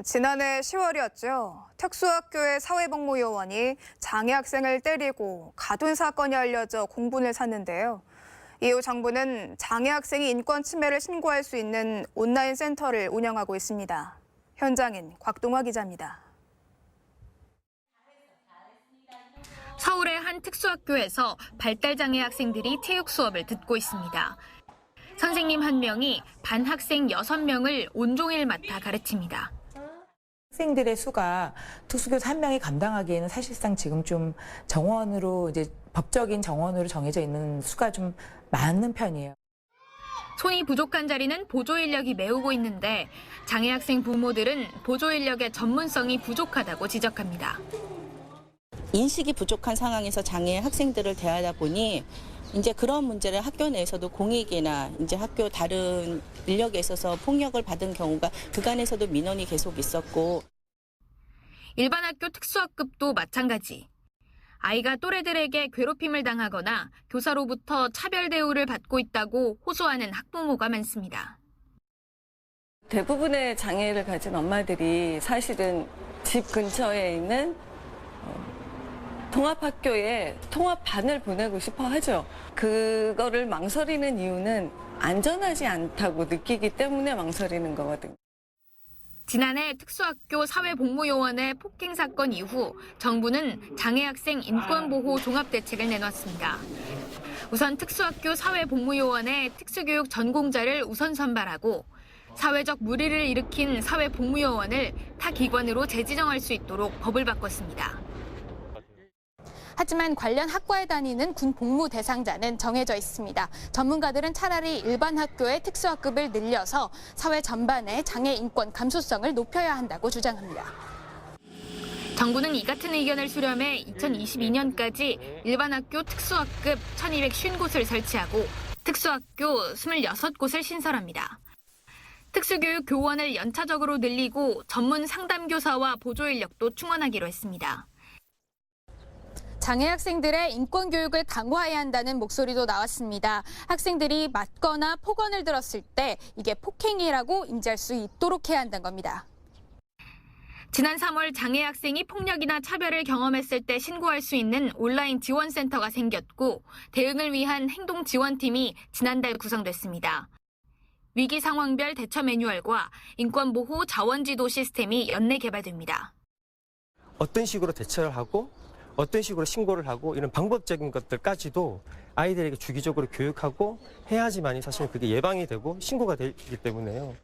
지난해 10월이었죠. 특수학교의 사회복무요원이 장애 학생을 때리고 가둔 사건이 알려져 공분을 샀는데요. 이후 정부는 장애 학생이 인권 침해를 신고할 수 있는 온라인 센터를 운영하고 있습니다. 현장인 곽동화 기자입니다. 서울의 한 특수학교에서 발달장애 학생들이 체육 수업을 듣고 있습니다. 선생님 한 명이 반 학생 6명을 온종일 맡아 가르칩니다. 학생들의 수가 특수교사 한 명이 감당하기에는 사실상 지금 좀 정원으로 법적인 정원으로 정해져 있는 수가 좀 많은 편이에요. 손이 부족한 자리는 보조 인력이 메우고 있는데 장애 학생 부모들은 보조 인력의 전문성이 부족하다고 지적합니다. 인식이 부족한 상황에서 장애 학생들을 대하다 보니 이제 그런 문제를 학교 내에서도 공익이나 이제 학교 다른 인력에 있어서 폭력을 받은 경우가 그간에서도 민원이 계속 있었고. 일반 학교 특수학급도 마찬가지. 아이가 또래들에게 괴롭힘을 당하거나 교사로부터 차별 대우를 받고 있다고 호소하는 학부모가 많습니다. 대부분의 장애를 가진 엄마들이 사실은 집 근처에 있는 통합학교에 통합반을 보내고 싶어 하죠. 그거를 망설이는 이유는 안전하지 않다고 느끼기 때문에 망설이는 거거든요. 지난해 특수학교 사회복무요원의 폭행 사건 이후 정부는 장애학생 인권보호 종합대책을 내놨습니다. 우선 특수학교 사회복무요원의 특수교육 전공자를 우선 선발하고 사회적 물의를 일으킨 사회복무요원을 타 기관으로 재지정할 수 있도록 법을 바꿨습니다. 하지만 관련 학과에 다니는 군 복무 대상자는 정해져 있습니다. 전문가들은 차라리 일반 학교의 특수학급을 늘려서 사회 전반의 장애 인권 감수성을 높여야 한다고 주장합니다. 정부는 이 같은 의견을 수렴해 2022년까지 일반 학교 특수학급 1,250곳을 설치하고 특수학교 26곳을 신설합니다. 특수교육 교원을 연차적으로 늘리고 전문 상담교사와 보조 인력도 충원하기로 했습니다. 장애 학생들의 인권 교육을 강화해야 한다는 목소리도 나왔습니다. 학생들이 맞거나 폭언을 들었을 때 이게 폭행이라고 인지할 수 있도록 해야 한다는 겁니다. 지난 3월 장애 학생이 폭력이나 차별을 경험했을 때 신고할 수 있는 온라인 지원센터가 생겼고 대응을 위한 행동지원팀이 지난달 구성됐습니다. 위기 상황별 대처 매뉴얼과 인권보호 자원지도 시스템이 연내 개발됩니다. 어떤 식으로 대처를 하고 어떤 식으로 신고를 하고 이런 방법적인 것들까지도 아이들에게 주기적으로 교육하고 해야지만이 사실 그게 예방이 되고 신고가 되기 때문에요.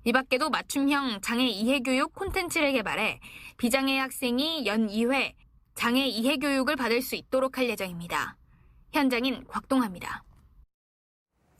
이 밖에도 맞춤형 장애 이해 교육 콘텐츠를 개발해 비장애 학생이 연 2회 장애 이해 교육을 받을 수 있도록 할 예정입니다. 현장인 곽동화입니다.